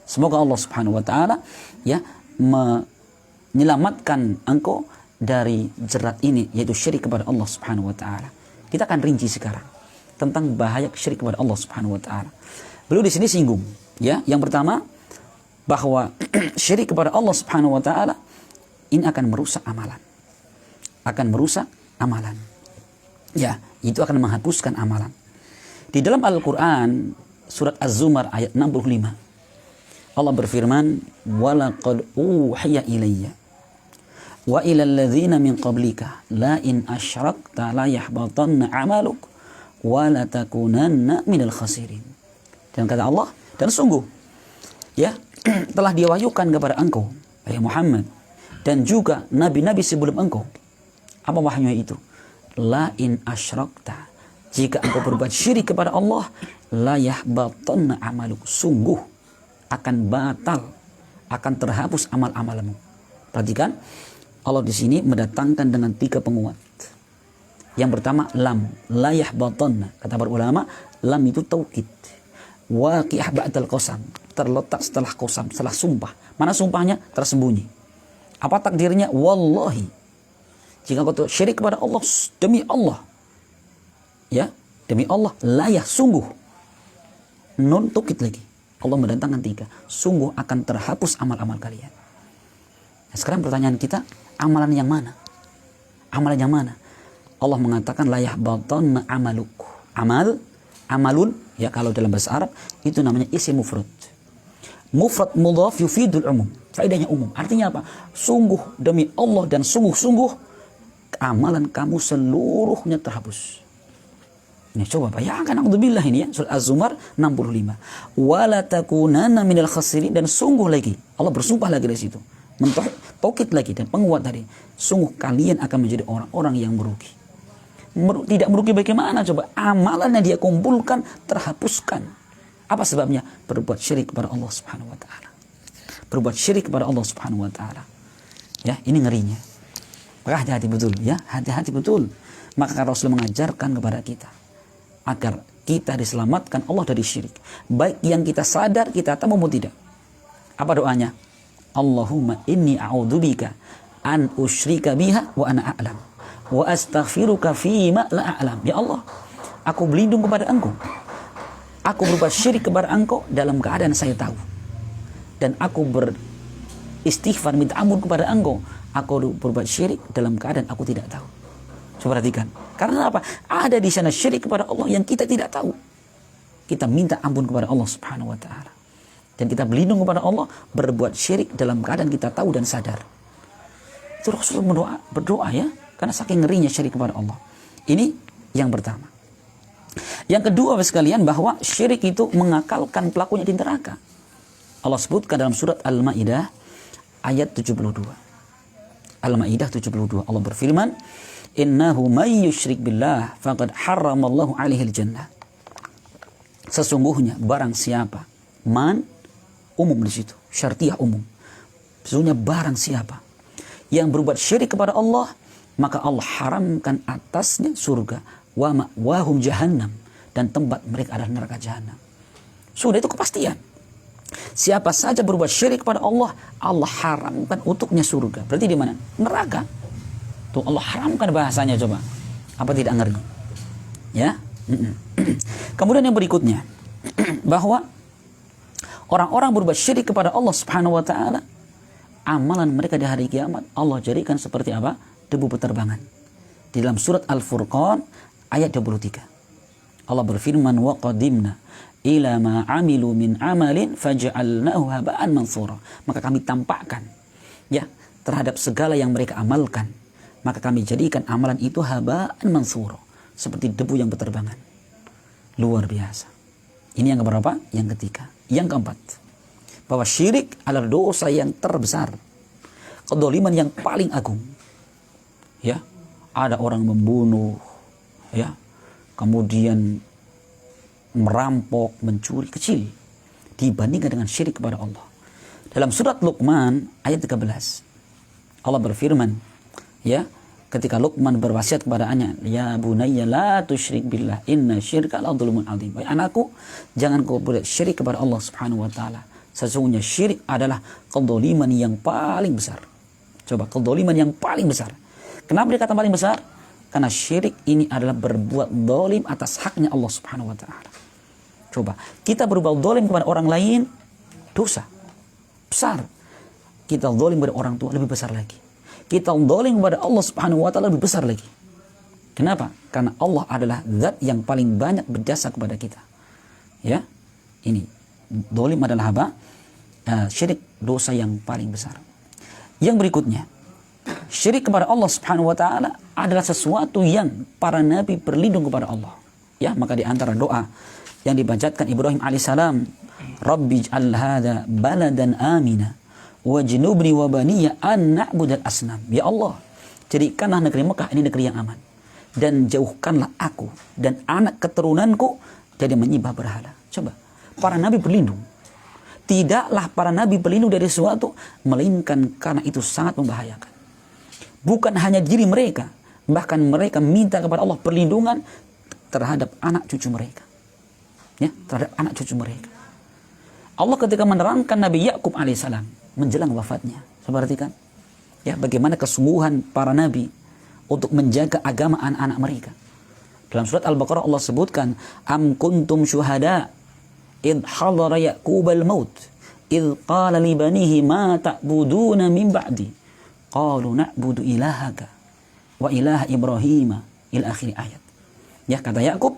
Semoga Allah Subhanahu wa taala ya menyelamatkan engkau dari jerat ini, yaitu syirik kepada Allah Subhanahu wa taala. Kita akan rinci sekarang tentang bahaya syirik kepada Allah Subhanahu wa taala. Beliau di sini singgung ya, yang pertama bahwa syirik kepada Allah Subhanahu wa taala ini akan merusak amalan. Akan merusak amalan. Ya, itu akan menghapuskan amalan. Di dalam Al-Qur'an surat Az-Zumar ayat 65 Allah berfirman, "Walaqad uhiya ilayya wa ilal ladzina min qablika la in asyrakta la yahbatanna 'amaluk wa la takunanna minal khasirin." Dan kata Allah, dan sungguh ya telah diwahyukan kepada engkau wahai Muhammad dan juga nabi-nabi sebelum engkau. Apa wahyunya itu? La in asyrakta, jika engkau berbuat syirik kepada Allah, la yahbatanna 'amaluk, sungguh akan batal, akan terhapus amal-amalmu. Perhatikan, Allah di sini mendatangkan dengan 3 penguat. Yang pertama, lam, la yahbatanna. Kata para ulama, lam itu taukid. Waqi'ah ba'dal qasam, terletak setelah qasam, setelah sumpah. Mana sumpahnya? Tersembunyi. Apa takdirnya? Wallahi, jika kau syirik kepada Allah, demi Allah, ya, demi Allah, la sungguh, non taukid lagi. Allah mendatangkan 3, sungguh akan terhapus amal-amal kalian. Nah, sekarang pertanyaan kita, amalan yang mana? Amalan yang mana? Allah mengatakan la yahbatanna amaluk. Amalun, ya kalau dalam bahasa Arab itu namanya isim mufrad. Mufrad mudhaf yufidul umum. Faedahnya umum. Artinya apa? Sungguh demi Allah dan sungguh-sungguh amalan kamu seluruhnya terhapus. Ini coba bayangkan, naudzubillah ini ya, surat Az-Zumar 65. Wala takunanna minal khasirin, dan sungguh lagi Allah bersumpah lagi dari situ. Taukid lagi dan penguat tadi. Sungguh kalian akan menjadi orang-orang yang merugi. Tidak merugi bagaimana coba? Amalan yang dia kumpulkan terhapuskan. Apa sebabnya? Berbuat syirik kepada Allah Subhanahu wa taala. Berbuat syirik kepada Allah Subhanahu wa taala. Ya, ini ngerinya. Maka hati-hati betul ya, hati-hati betul. Maka Rasul mengajarkan kepada kita agar kita diselamatkan Allah dari syirik. Baik yang kita sadar, kita tahu maupun tidak. Apa doanya? Allahumma inni a'udzubika an usyrika biha wa ana a'lam wa astaghfiruka fima la a'lam. Ya Allah, aku berlindung kepada Engkau. Aku berbuat syirik kepada Engkau dalam keadaan saya tahu. Dan aku beristighfar minta ampun kepada Engkau. Aku berbuat syirik dalam keadaan aku tidak tahu. Coba perhatikan. Karena apa? Ada di sana syirik kepada Allah yang kita tidak tahu. Kita minta ampun kepada Allah Subhanahu wa taala. Dan kita berlindung kepada Allah berbuat syirik dalam keadaan kita tahu dan sadar. Itu Rasulullah berdoa ya, karena saking ngerinya syirik kepada Allah. Ini yang pertama. Yang kedua sekalian, bahwa syirik itu mengakalkan pelakunya di neraka. Allah sebutkan dalam surat Al-Maidah ayat 72. Al-Maidah 72. Allah berfirman, "Innahu may yusyrik billah faqad harramallahu 'alaihil jannah." Sesungguhnya barang siapa, man umum di situ, syartiyah umum. Sesungguhnya barang siapa yang berbuat syirik kepada Allah, maka Allah haramkan atasnya surga, wa ma'wahum jahannam, dan tempat mereka adalah neraka jahanam. Sudah, itu kepastian. Siapa saja berbuat syirik kepada Allah, Allah haramkan untuknya surga. Berarti di mana? Neraka. Tuh Allah haramkan bahasanya, coba. Apa tidak ngeri? Ya. Kemudian yang berikutnya, bahwa orang-orang berbuat syirik kepada Allah Subhanahu wa taala, amalan mereka di hari kiamat Allah jadikan seperti apa? Debu beterbangan. Di dalam surat Al-Furqan ayat 23. Allah berfirman, "Wa qadimna ila ma amilu min amalin faj'alnahu haba'an mansura." Maka kami tampakkan ya terhadap segala yang mereka amalkan, maka kami jadikan amalan itu haba'an mansura, seperti debu yang berterbangan. Luar biasa. Ini yang keberapa? Yang ketiga. Yang keempat, bahwa syirik adalah dosa yang terbesar, kedoliman yang paling agung. Ya, ada orang membunuh, ya, kemudian merampok, mencuri, kecil dibandingkan dengan syirik kepada Allah. Dalam surat Luqman ayat 13, Allah berfirman, ya, ketika Luqman berwasiat kepada anaknya, "Ya bunayya la tusyrik billah, inna syirka la dzulmun adzim." Wahai anakku, jangan kau berbuat syirik kepada Allah Subhanahu wa taala. Sesungguhnya syirik adalah kedzaliman yang paling besar. Coba, kedzaliman yang paling besar. Kenapa dikatakan paling besar? Karena syirik ini adalah berbuat zalim atas haknya Allah Subhanahu wa taala. Coba, kita berbuat zalim kepada orang lain, dosa besar. Kita zalim kepada orang tua, lebih besar lagi. Kita zalim kepada Allah Subhanahu wa taala, lebih besar lagi. Kenapa? Karena Allah adalah zat yang paling banyak berjasa kepada kita. Ya. Ini zalim adalah apa? Syirik, dosa yang paling besar. Yang berikutnya, syirik kepada Allah Subhanahu wa taala adalah sesuatu yang para nabi berlindung kepada Allah. Ya, maka di antara doa yang dibacakan Ibrahim alaihissalam, "Rabbi ij'al hadza baladan amina wajnubni wa baniya an na'budal asnam." Ya Allah, jadikanlah negeri Mekah ini negeri yang aman, dan jauhkanlah aku dan anak keturunanku dari menyembah berhala. Coba, para nabi berlindung. Tidaklah para nabi berlindung dari sesuatu melainkan karena itu sangat membahayakan. Bukan hanya diri mereka, bahkan mereka minta kepada Allah perlindungan terhadap anak cucu mereka. Ya, terhadap anak cucu mereka. Allah ketika menerangkan Nabi Yakub alaihissalam menjelang wafatnya, perhatikan ya bagaimana kesungguhan para nabi untuk menjaga agama anak-anak mereka. Dalam surat Al-Baqarah Allah sebutkan, "Am kuntum syuhada id hadara Yaqubal maut id qala li banihi ma ta'buduna min ba'di qalu na'budu ilahaka wa ilaha Ibrahim ila akhir ayat." Ya, kata Yakub,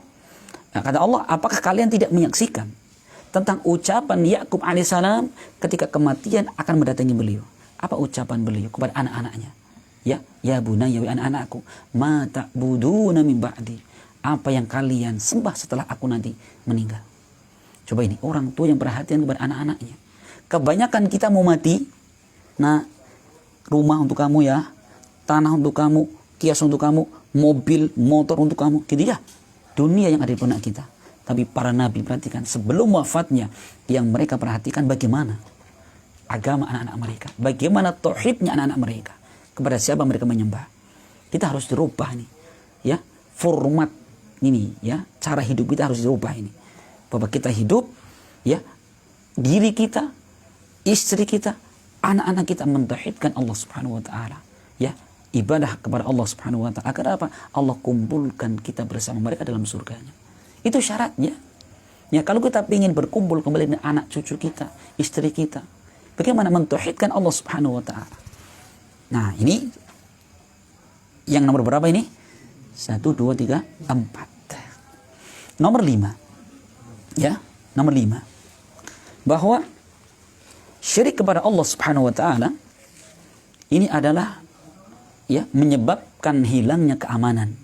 kata Allah, apakah kalian tidak menyaksikan tentang ucapan Yakub alaihissalam ketika kematian akan mendatangi beliau? Apa ucapan beliau kepada anak-anaknya? Ya bunayya, wa anak-anakku, ma ta'buduna min ba'di. Apa yang kalian sembah setelah aku nanti meninggal? Coba, ini orang tua yang perhatian kepada anak-anaknya. Kebanyakan kita mau mati, nah, rumah untuk kamu ya, tanah untuk kamu, kias untuk kamu, mobil, motor untuk kamu, gitu ya. Dunia yang ada di benak kita. Tapi para nabi, perhatikan, sebelum wafatnya, yang mereka perhatikan bagaimana agama anak-anak mereka, bagaimana tauhidnya anak-anak mereka, kepada siapa mereka menyembah. Kita harus dirubah nih, ya, format ini, ya, cara hidup kita harus dirubah ini. Bahwa kita hidup, ya, diri kita, istri kita, anak-anak kita mentauhidkan Allah Subhanahu wa taala, ya, ibadah kepada Allah Subhanahu wa taala. Agar apa? Allah kumpulkan kita bersama mereka dalam surganya. Itu syaratnya. Ya, kalau kita ingin berkumpul kembali dengan anak cucu kita, istri kita, bagaimana mentauhidkan Allah Subhanahu wa taala. Nah, ini yang nomor berapa ini? 1 2 3 4. Nomor 5. Ya, nomor 5. Bahwa syirik kepada Allah Subhanahu wa taala ini adalah, ya, menyebabkan hilangnya keamanan.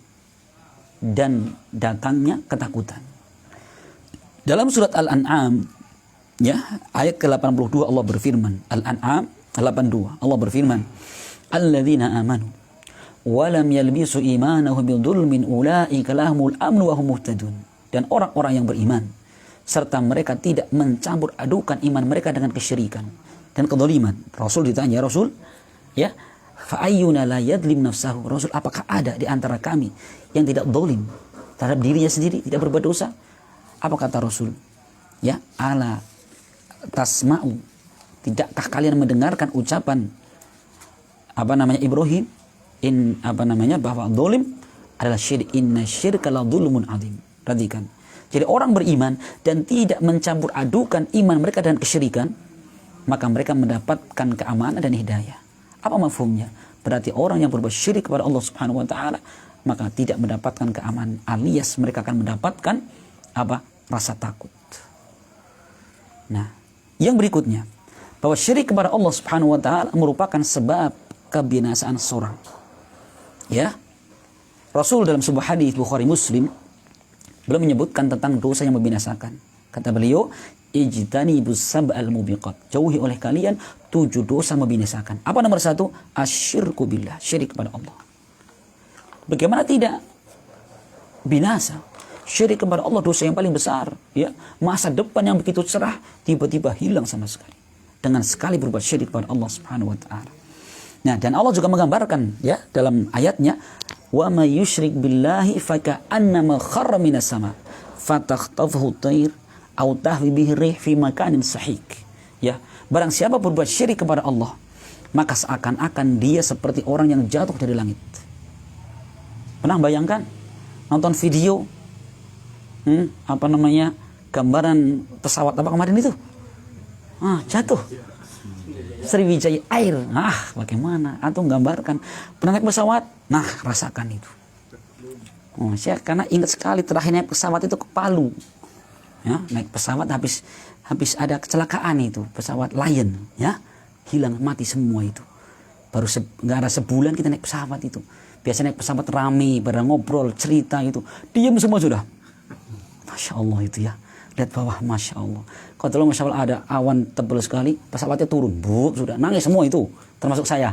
dan datangnya ketakutan. Dalam surat Al-An'am, ya, ayat ke-82 Allah berfirman, Al-An'am 82, Allah berfirman, alladzina amanu wa lam yalbisu imanahum bidzulmin ulaika lahumul amnu wa hum muhtadun. Dan orang-orang yang beriman serta mereka tidak mencampur adukan iman mereka dengan kesyirikan dan kezaliman. Rasul ditanya, Rasul, ya, fa ayyuna la yadlim nafsahu? Rasul, apakah ada di antara kami yang tidak zalim terhadap dirinya sendiri, tidak berbuat dosa? Apa kata Rasul? Ya, ala tasma'u, tidakkah kalian mendengarkan ucapan Ibrahim bahwa zalim adalah syirik, inna syirka la dzulmun adzim. Perhatikan. Jadi orang beriman dan tidak mencampur adukan iman mereka dengan kesyirikan, maka mereka mendapatkan keamanan dan hidayah. Apa mafhumnya? Berarti orang yang berbuat syirik kepada Allah Subhanahu wa taala maka tidak mendapatkan keamanan, alias mereka akan mendapatkan rasa takut. Nah, yang berikutnya, bahwa syirik kepada Allah Subhanahu wa taala merupakan sebab kebinasaan seorang. Ya. Rasul dalam sebuah hadis Bukhari Muslim belum menyebutkan tentang dosa yang membinasakan. Kata beliau, ijtanibus sab'al mubiqat. Jauhi oleh kalian 7 dosa membinasakan. Apa nomor 1? Asyirku billah, syirik kepada Allah. Bagaimana tidak binasa? Syirik kepada Allah dosa yang paling besar, ya. Masa depan yang begitu cerah tiba-tiba hilang sama sekali dengan sekali berbuat syirik kepada Allah Subhanahu wa taala. Nah, dan Allah juga menggambarkan, ya, dalam ayatnya, wa may yusyrik billahi faka'annama kharra minas sama fatakhtafuhu at-tayr aw tahwi bihi rih fi makanin sahik. Ya, barang siapa berbuat syirik kepada Allah, maka seakan-akan dia seperti orang yang jatuh dari langit. Pernah bayangkan nonton video gambaran pesawat apa kemarin itu? Jatuh. Sriwijaya Air. Bagaimana? Atau gambarkan pernah naik pesawat? Nah, rasakan itu. Saya karena ingat sekali terakhir naik pesawat itu ke Palu. Ya, naik pesawat habis ada kecelakaan itu, pesawat Lion, ya. Hilang, mati semua itu. Baru nggak ada sebulan kita naik pesawat itu. Biasa naik pesawat rame, pada ngobrol, cerita itu. Diam semua sudah. Masya Allah itu, ya. Lihat bawah, Masya Allah. Kalau Masya Allah ada awan tebal sekali, pesawatnya turun, sudah nangis semua itu, termasuk saya.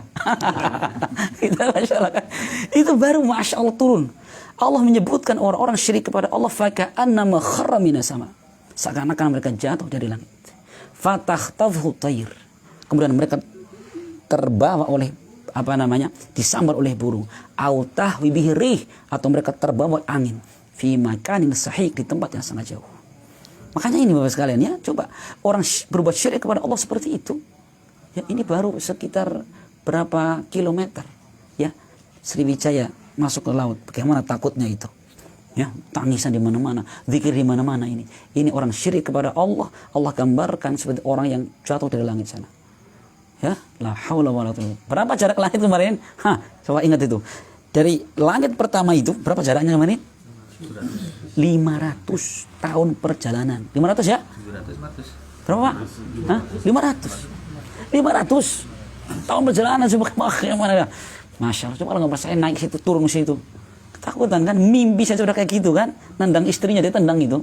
Itu Masya Allah, kan? Itu baru Masya Allah turun. Allah menyebutkan orang-orang syirik kepada Allah, faka'annama kharra minas sama, seakan-akan mereka jatuh dari langit. Fatakhtafuhu at-tayr, kemudian mereka terbawa oleh disambar oleh burung. Au tahwi bihi rih, atau mereka terbawa angin. Fi makanin sahik, di tempat yang sangat jauh. Makanya ini Bapak sekalian, ya, coba orang berbuat syirik kepada Allah seperti itu, ya, ini baru sekitar berapa kilometer, ya, Sriwijaya masuk ke laut, bagaimana takutnya itu, ya, tangisan di mana-mana, zikir di mana-mana. Ini orang syirik kepada Allah. Allah gambarkan seperti orang yang jatuh dari langit sana, ya, la haula wala quwwata. Berapa jarak langit kemarin? Coba ingat itu, dari langit pertama itu berapa jaraknya kemarin? 500 tahun perjalanan. 500, ya? 500. Berapa, Pak? 500 tahun perjalanan. Coba bagaimana? Masya Allah. Coba kalau nggak saya naik situ, turun situ, ketakutan kan? Mimpi saya sudah kayak gitu kan? Nendang istrinya, dia tendang itu.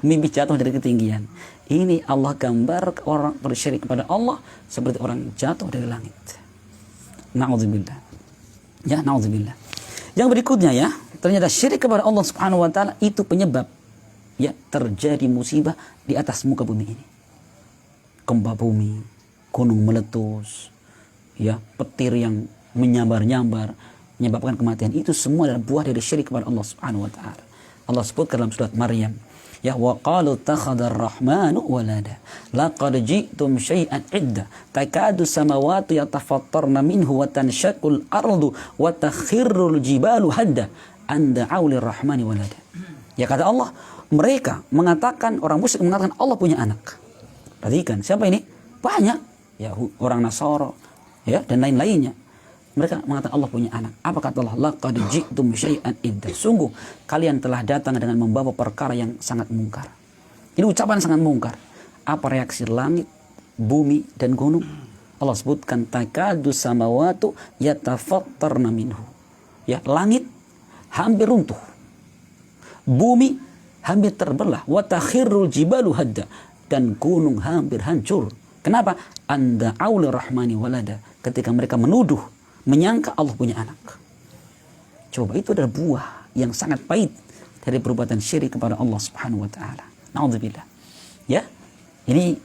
Mimpi jatuh dari ketinggian. Ini Allah gambar orang bersyirik kepada Allah seperti orang jatuh dari langit. Na'udzubillah. Ya, na'udzubillah. Yang berikutnya, ya, ternyata syirik kepada Allah Subhanahu wa taala itu penyebab, ya, terjadi musibah di atas muka bumi ini. Gempa bumi, gunung meletus, ya, petir yang menyambar-nyambar menyebabkan kematian, itu semua adalah buah dari syirik kepada Allah Subhanahu wa taala. Allah sebutkan dalam surat Maryam, ya, wa qalu takhadar rahmanu walada laqad ji'tum syai'an idda takadu samawati yatafattarna minhu wa tanshaqqul ardu wa takhirrul jibalu hadda an da'u lirrahmani walada. Ya, kata Allah, mereka mengatakan, orang musyrik mengatakan Allah punya anak. Perhatikan, siapa ini? Banyak, ya, orang Nasara, ya, dan lain-lainnya. Mereka mengatakan Allah punya anak. Apa kata Allah? Laqad ji'tum syai'an idda. Sungguh kalian telah datang dengan membawa perkara yang sangat mungkar. Ini ucapan sangat mungkar. Apa reaksi langit, bumi, dan gunung? Allah sebutkan takadu samawatu yatafattarna minhu. Ya, langit hampir runtuh. bumi hampir terbelah, wa takhirrul jibalu hadda, dan gunung hampir hancur. Kenapa? Anda auli rahmani walada, ketika mereka menuduh, menyangka Allah punya anak. Coba, itu adalah buah yang sangat pahit dari perbuatan syirik kepada Allah Subhanahu wa taala. Naudzubillah. Ya. Ini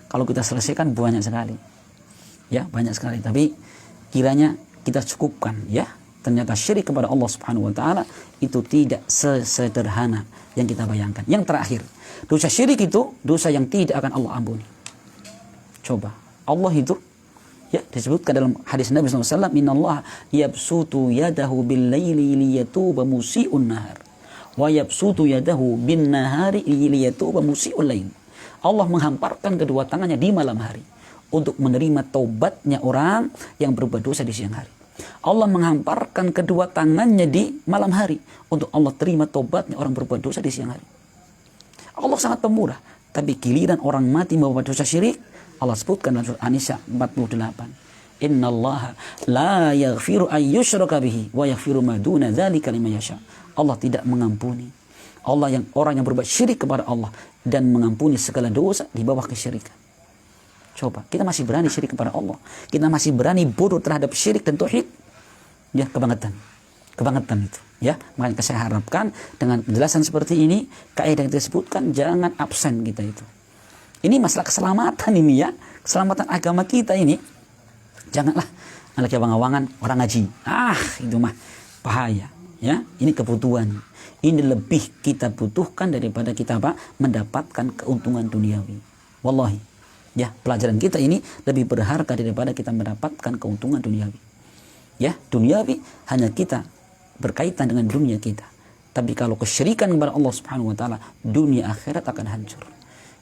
kalau kita selesaikan banyak sekali. Ya, banyak sekali, tapi kiranya kita cukupkan, ya. Ternyata syirik kepada Allah Subhanahu wa taala itu tidak sesederhana yang kita bayangkan. Yang terakhir, dosa syirik itu dosa yang tidak akan Allah ampuni. Coba, Allah itu, ya, disebutkan dalam hadis Nabi SAW, innallaha yabsutu yadahu bil laili liyatuba musii'un nahar wa yabsutu yadahu bin nahari liyatuba musii'ul lail. Allah menghamparkan kedua tangannya di malam hari untuk menerima taubatnya orang yang berbuat dosa di siang hari. Allah menghamparkan kedua tangannya di malam hari untuk Allah terima taubatnya orang berbuat dosa di siang hari. Allah sangat pemurah, tapi giliran orang mati membuat dosa syirik, Allah sebutkan dalam surah An-Nisa 48. Innallaha la yaghfiru an yushraka bihi wa yaghfiru ma duna dzalika liman yasha. Allah tidak mengampuni orang yang berbuat syirik kepada Allah dan mengampuni segala dosa di bawah kesyirikan. Coba, kita masih berani syirik kepada Allah. Kita masih berani bodoh terhadap syirik dan tauhid. Ya, kebangetan. Kebangetan itu, ya. Makanya saya harapkan dengan penjelasan seperti ini, kaidah yang disebutkan jangan absen kita itu. Ini masalah keselamatan ini, ya. Keselamatan agama kita ini. Janganlah anak abang-abangan orang ngaji. Itu mah bahaya, ya. Ini kebutuhan. Ini lebih kita butuhkan daripada kita mendapatkan keuntungan duniawi. Wallahi. Ya, pelajaran kita ini lebih berharga daripada kita mendapatkan keuntungan duniawi. Ya, duniawi hanya kita berkaitan dengan dunia kita. Tapi kalau kesyirikan kepada Allah Subhanahu wa taala, dunia akhirat akan hancur.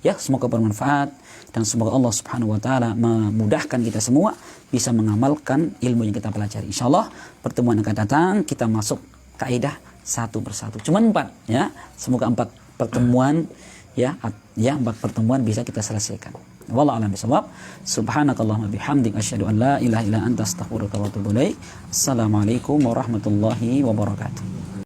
Ya, semoga bermanfaat dan semoga Allah Subhanahu wa taala memudahkan kita semua bisa mengamalkan ilmu yang kita pelajari. Insyaallah pertemuan yang akan datang kita masuk kaidah satu persatu. Cuma 4, ya. Semoga 4 pertemuan, ya, 4 pertemuan bisa kita selesaikan. Wallahu a'lam bishawab. Subhanakallahumma bihamdik asyhadu an la ilaha illa anta astaghfiruka wa atubu ilaik. Assalamualaikum warahmatullahi wabarakatuh.